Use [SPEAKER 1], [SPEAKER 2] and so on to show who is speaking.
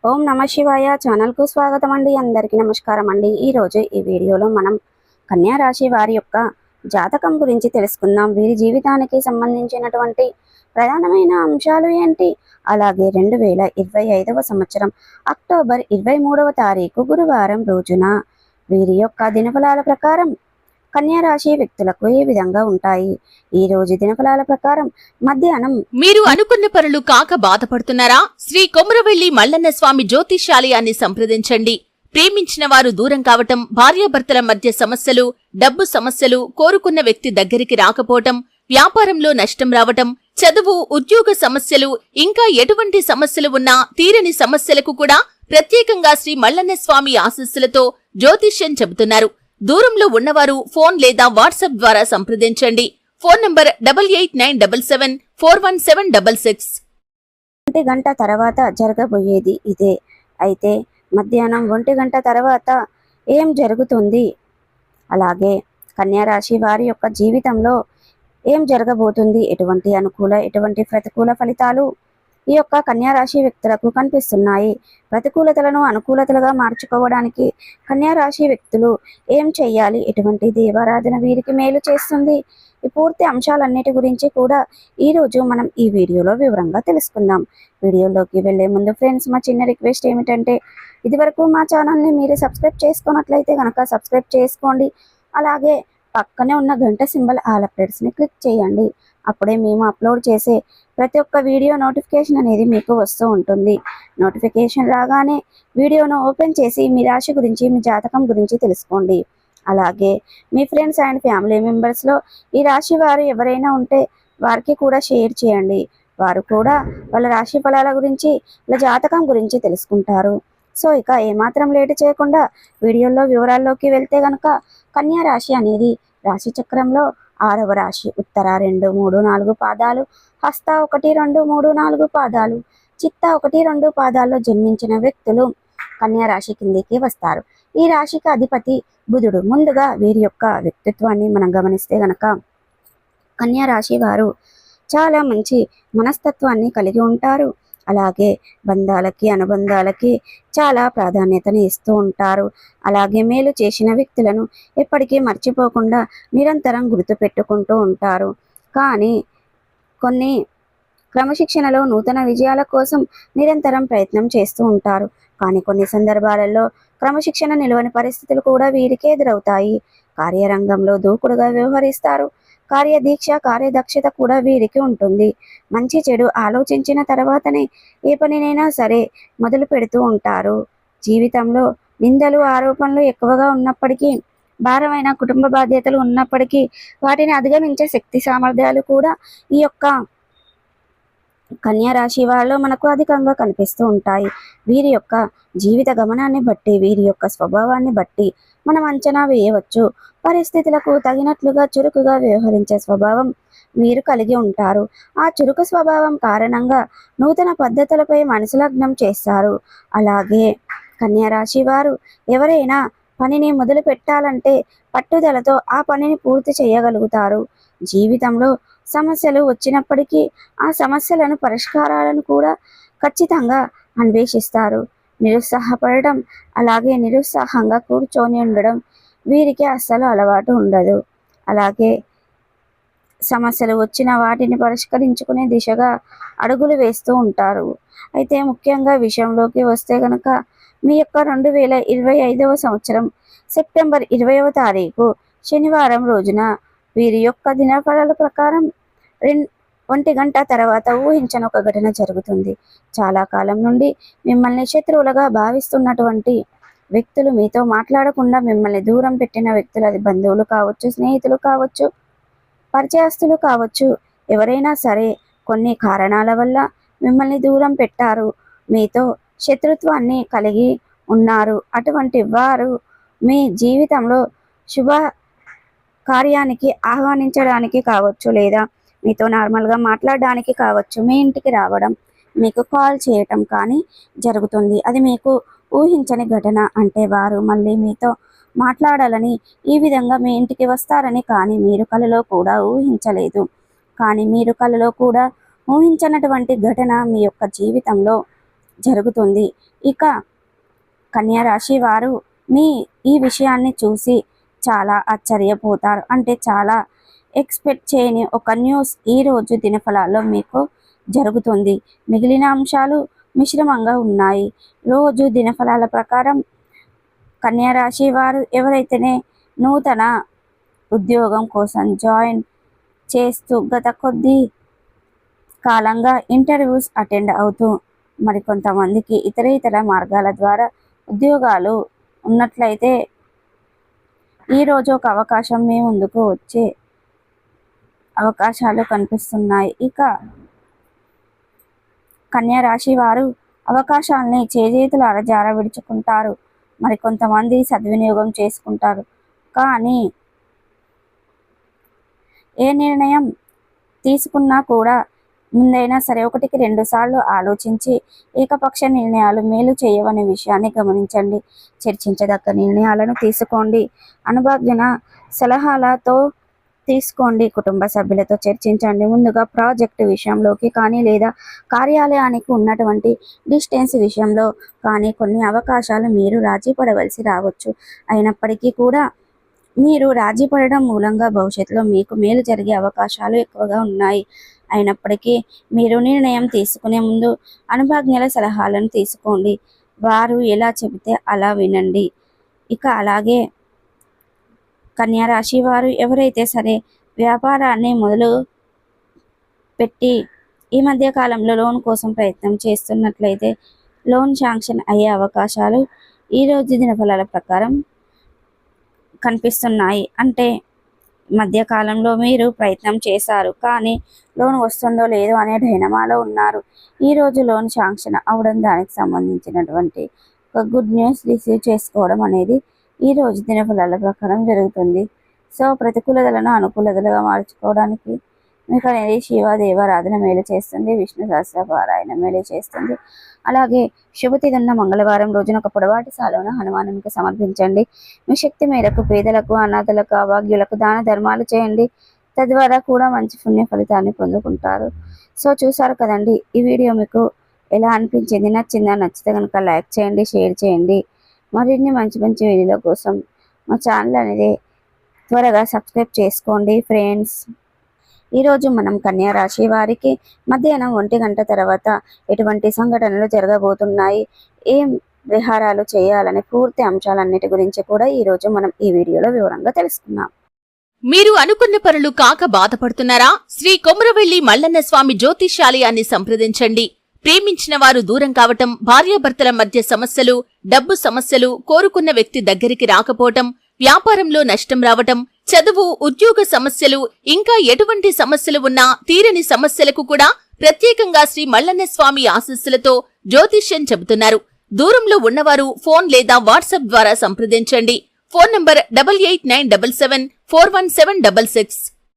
[SPEAKER 1] ఓం నమ శివాయ ఛానల్కు స్వాగతం అండి. అందరికీ నమస్కారం అండి. ఈరోజు ఈ వీడియోలో మనం కన్యా రాశి వారి యొక్క జాతకం గురించి తెలుసుకుందాం. వీరి జీవితానికి సంబంధించినటువంటి ప్రధానమైన అంశాలు ఏంటి, అలాగే 2025వ సంవత్సరం అక్టోబర్ 23వ తారీఖు గురువారం రోజున వీరి యొక్క దినఫలాల ప్రకారం కన్యా రాశి వ్యక్తులకు ఏ విధంగా ఉంటాయి. ఈ రోజు దినఫలాల ప్రకారం మధ్యాహ్నం
[SPEAKER 2] మీరు అనుకున్న పనులు కాక బాధపడుతున్నారా? శ్రీ కొమరవెల్లి మల్లన్న స్వామి జ్యోతిష్యాలయాన్ని సంప్రదించండి. ప్రేమించిన వారు దూరం కావటం, భార్యాభర్తల మధ్య సమస్యలు, డబ్బు సమస్యలు, కోరుకున్న వ్యక్తి దగ్గరికి రాకపోవటం, వ్యాపారంలో నష్టం రావటం, చదువు, ఉద్యోగ సమస్యలు, ఇంకా ఎటువంటి సమస్యలు ఉన్నా తీరని సమస్యలకు కూడా ప్రత్యేకంగా శ్రీ మల్లన్న స్వామి ఆశీస్సులతో జ్యోతిష్యం చెబుతున్నారు. దూరంలో ఉన్నవారు ఫోన్ లేదా వాట్సాప్ ద్వారా సంప్రదించండి. Phone number 8897741766.
[SPEAKER 1] 1 గంట తర్వాత జరగబోయేది ఇదే. అయితే మధ్యాహ్నం 1 గంట తర్వాత ఏం జరుగుతుంది, అలాగే కన్యా రాశి వారి యొక్క జీవితంలో ఏం జరగబోతుంది, ఎటువంటి అనుకూల ఎటువంటి ప్రతికూల ఫలితాలు ఈ యొక్క కన్యా రాశి వ్యక్తులకు కనిపిస్తున్నాయి. ప్రతికూలతలను అనుకూలతలుగా మార్చుకోవడానికి కన్యా రాశి వ్యక్తులు ఏం చేయాలి, ఎటువంటి దేవారాధన వీరికి మేలు చేస్తుంది, ఈ పూర్తి అంశాలన్నిటి గురించి కూడా ఈరోజు మనం ఈ వీడియోలో వివరంగా తెలుసుకుందాం. వీడియోలోకి వెళ్లే ముందు ఫ్రెండ్స్, మా చిన్న రిక్వెస్ట్ ఏమిటంటే, ఇదివరకు మా ఛానల్ని మీరు సబ్స్క్రైబ్ చేసుకున్నట్లయితే కనుక సబ్స్క్రైబ్ చేసుకోండి. అలాగే పక్కనే ఉన్న గంట సింబల్ ఆల్ అప్డేట్స్ని క్లిక్ చేయండి. అప్పుడే మేము అప్లోడ్ చేసే ప్రతి ఒక్క వీడియో నోటిఫికేషన్ అనేది మీకు వస్తూ ఉంటుంది. నోటిఫికేషన్ రాగానే వీడియోను ఓపెన్ చేసి మీ రాశి గురించి, మీ జాతకం గురించి తెలుసుకోండి. అలాగే మీ ఫ్రెండ్స్ అండ్ ఫ్యామిలీ మెంబర్స్లో ఈ రాశి వారు ఎవరైనా ఉంటే వారికి కూడా షేర్ చేయండి. వారు కూడా వాళ్ళ రాశి ఫలాల గురించి, వాళ్ళ జాతకం గురించి తెలుసుకుంటారు. సో ఇక ఏమాత్రం లేటు చేయకుండా వీడియోలో వివరాల్లోకి వెళ్తే కనుక, కన్యా రాశి అనేది రాశి చక్రంలో 6వ రాశి. ఉత్తర 2, 3, 4 పాదాలు, హస్త 1, 2, 3, 4 పాదాలు, చిత్త 1, 2 పాదాల్లో జన్మించిన వ్యక్తులు కన్యా రాశి కిందికి వస్తారు. ఈ రాశికి అధిపతి బుధుడు. ముందుగా వీరి యొక్క వ్యక్తిత్వాన్ని మనం గమనిస్తే గనక, కన్యా రాశి వారు చాలా మంచి మనస్తత్వాన్ని కలిగి ఉంటారు. అలాగే బంధాలకి, అనుబంధాలకి చాలా ప్రాధాన్యతని ఇస్తూ ఉంటారు. అలాగే మేలు చేసిన వ్యక్తులను ఎప్పటికీ మర్చిపోకుండా నిరంతరం గుర్తుపెట్టుకుంటూ ఉంటారు. కానీ కొన్ని క్రమశిక్షణలో నూతన విజయాల కోసం నిరంతరం ప్రయత్నం చేస్తూ ఉంటారు. కానీ కొన్ని సందర్భాలలో క్రమశిక్షణ నిలవని పరిస్థితులు కూడా వీరికి ఎదురవుతాయి. కార్యరంగంలో దూకుడుగా వ్యవహరిస్తారు. కార్యదీక్ష, కార్యదక్షత కూడా వీరికి ఉంటుంది. మంచి చెడు ఆలోచించిన తర్వాతనే ఏ పనినైనా సరే మొదలు పెడుతూ ఉంటారు. జీవితంలో నిందలు, ఆరోపణలు ఎక్కువగా ఉన్నప్పటికీ, భారమైన కుటుంబ బాధ్యతలు ఉన్నప్పటికీ వాటిని అధిగమించే శక్తి సామర్థ్యాలు కూడా ఈ యొక్క కన్యా రాశి వాళ్ళు మనకు అధికంగా కనిపిస్తూ ఉంటాయి. వీరి యొక్క జీవిత గమనాన్ని బట్టి, వీరి యొక్క స్వభావాన్ని బట్టి మనం అంచనా వేయవచ్చు. పరిస్థితులకు తగినట్లుగా చురుకుగా వ్యవహరించే స్వభావం వీరు కలిగి ఉంటారు. ఆ చురుకు స్వభావం కారణంగా నూతన పద్ధతులపై మనసులగ్నం చేస్తారు. అలాగే కన్యా రాశి వారు ఎవరైనా పనిని మొదలు పెట్టాలంటే పట్టుదలతో ఆ పనిని పూర్తి చేయగలుగుతారు. జీవితంలో సమస్యలు వచ్చినప్పటికీ ఆ సమస్యలను, పరిష్కారాలను కూడా ఖచ్చితంగా అన్వేషిస్తారు. నిరుత్సాహపడడం, అలాగే నిరుత్సాహంగా కూర్చొని ఉండడం వీరికి అస్సలు అలవాటు ఉండదు. అలాగే సమస్యలు వచ్చిన వాటిని పరిష్కరించుకునే దిశగా అడుగులు వేస్తూ ఉంటారు. అయితే ముఖ్యంగా విషయంలోకి వస్తే కనుక, మీ యొక్క 2025వ సంవత్సరం సెప్టెంబర్ 20వ తారీఖు శనివారం రోజున వీరి యొక్క దినఫలాల ప్రకారం 1 గంట తర్వాత ఊహించని ఒక ఘటన జరుగుతుంది. చాలా కాలం నుండి మిమ్మల్ని శత్రువులుగా భావిస్తున్నటువంటి వ్యక్తులు, మీతో మాట్లాడకుండా మిమ్మల్ని దూరం పెట్టిన వ్యక్తులు, అది బంధువులు కావచ్చు, స్నేహితులు కావచ్చు, పరిచయస్తులు కావచ్చు, ఎవరైనా సరే కొన్ని కారణాల వల్ల మిమ్మల్ని దూరం పెట్టారు. మీతో శత్రుత్వాన్ని కలిగి ఉన్నారు. అటువంటి వారు మీ జీవితంలో శుభ కార్యానికి ఆహ్వానించడానికి కావచ్చు, లేదా మీతో నార్మల్గా మాట్లాడడానికి కావచ్చు, మీ ఇంటికి రావడం, మీకు కాల్ చేయటం కానీ జరుగుతుంది. అది మీకు ఊహించని ఘటన. అంటే వారు మళ్ళీ మీతో మాట్లాడాలని, ఈ విధంగా మీ ఇంటికి వస్తారని కానీ మీరు కలలో కూడా ఊహించలేదు. కానీ మీరు కలలో కూడా ఊహించనటువంటి ఘటన మీ యొక్క జీవితంలో జరుగుతుంది. ఇక కన్యా రాశి వారు ఈ విషయాన్ని చూసి చాలా ఆశ్చర్యపోతారు. అంటే చాలా ఎక్స్పెక్ట్ చేయని ఒక న్యూస్ ఈ రోజు దినఫలాల్లో మీకు జరుగుతుంది. మిగిలిన అంశాలు మిశ్రమంగా ఉన్నాయి. రోజు దినఫలాల ప్రకారం కన్యా రాశి వారు ఎవరైతేనే నూతన ఉద్యోగం కోసం జాయిన్ చేస్తూ గత కొద్ది కాలంగా ఇంటర్వ్యూస్ అటెండ్ అవుతూ మరికొంతమందికి ఇతర మార్గాల ద్వారా ఉద్యోగాలు ఉన్నట్లయితే ఈరోజు ఒక అవకాశం మీ ముందుకు వచ్చే అవకాశాలు కనిపిస్తున్నాయి. ఇక కన్యా రాశి వారు అవకాశాలని చేజేతులార జార విడుచుకుంటారు. మరికొంతమంది సద్వినియోగం చేసుకుంటారు. కానీ ఏ నిర్ణయం తీసుకున్నా కూడా ముందైనా సరే 1కి 2 సార్లు ఆలోచించి ఏకపక్ష నిర్ణయాలు మేలు చేయవనే విషయాన్ని గమనించండి. చర్చించదగ్గ నిర్ణయాలను తీసుకోండి. అనుభవజ్ఞ సలహాలతో తీసుకోండి. కుటుంబ సభ్యులతో చర్చించండి. ముందుగా ప్రాజెక్టు విషయంలోకి కానీ లేదా కార్యాలయానికి ఉన్నటువంటి డిస్టెన్స్ విషయంలో కానీ కొన్ని అవకాశాలు మీరు రాజీ పడవలసి రావచ్చు. అయినప్పటికీ కూడా మీరు రాజీ పడడం మూలంగా భవిష్యత్తులో మీకు మేలు జరిగే అవకాశాలు ఎక్కువగా ఉన్నాయి. అయినప్పటికీ మీరు నిర్ణయం తీసుకునే ముందు అనుభవజ్ఞుల సలహాలను తీసుకోండి. వారు ఎలా చెబితే అలా వినండి. ఇక అలాగే కన్యా రాశి వారు ఎవరైతే సరే వ్యాపారాన్ని మొదలు పెట్టి ఈ మధ్య కాలంలో లోన్ కోసం ప్రయత్నం చేస్తున్నట్లయితే లోన్ శాంక్షన్ అయ్యే అవకాశాలు ఈరోజు దినఫలాల ప్రకారం కనిపిస్తున్నాయి. అంటే మధ్యకాలంలో మీరు ప్రయత్నం చేశారు కానీ లోన్ వస్తుందో లేదో అనే డైనమాలో ఉన్నారు. ఈరోజు లోన్ శాంక్షన్ అవ్వడం దానికి సంబంధించినటువంటి ఒక గుడ్ న్యూస్ రిసీవ్ చేసుకోవడం అనేది ఈరోజు దినఫలాల ప్రకారం జరుగుతుంది. సో ప్రతికూలతలను అనుకూలతలుగా మార్చుకోవడానికి మీకు అనేది శివదేవారాధన మేలు చేస్తుంది. విష్ణు సహస్ర పారాయణ మేలు చేస్తుంది. అలాగే శుభతిథి ఉన్న మంగళవారం రోజున ఒక పొడవాటి సాలువను హనుమానునికి సమర్పించండి. మీ శక్తి మేరకు పేదలకు, అనాథలకు, అభాగ్యులకు దాన ధర్మాలు చేయండి. తద్వారా కూడా మంచి పుణ్య ఫలితాన్ని పొందుకుంటారు. సో చూసారు కదండి, ఈ వీడియో మీకు ఎలా అనిపించింది? నచ్చిందా? నచ్చితే కనుక లైక్ చేయండి, షేర్ చేయండి. మరిన్ని మంచి వీడియోల కోసం మా ఛానల్ అనేది త్వరగా సబ్స్క్రైబ్ చేసుకోండి ఫ్రెండ్స్. ఈరోజు మనం కన్యా రాశి వారికి మధ్యాహ్నం 1 గంట తర్వాత ఎటువంటి సంఘటనలు జరగబోతున్నాయి, ఏం విహారాలు చేయాలనే పూర్తి అంశాలన్నిటి గురించి కూడా ఈరోజు మనం ఈ వీడియోలో వివరంగా తెలుసుకుందాం.
[SPEAKER 2] మీరు అనుకున్న పనులు కాక బాధపడుతున్నారా? శ్రీ కొమురవెల్లి మల్లన్న స్వామి జ్యోతిష్యాలయాన్ని సంప్రదించండి. ప్రేమించిన వారు దూరం కావటం, భార్యాభర్తల మధ్య సమస్యలు, డబ్బు సమస్యలు, కోరుకున్న వ్యక్తి దగ్గరికి రాకపోవటం, వ్యాపారంలో నష్టం రావటం, చదువు, ఉద్యోగ సమస్యలు, ఇంకా ఎటువంటి సమస్యలు ఉన్నా తీరని సమస్యలకు కూడా ప్రత్యేకంగా శ్రీ మల్లన్న స్వామి ఆశీస్సులతో జ్యోతిష్యం చెబుతున్నారు. దూరంలో ఉన్నవారు ఫోన్ లేదా వాట్సాప్ ద్వారా సంప్రదించండి. Phone number 8897741766.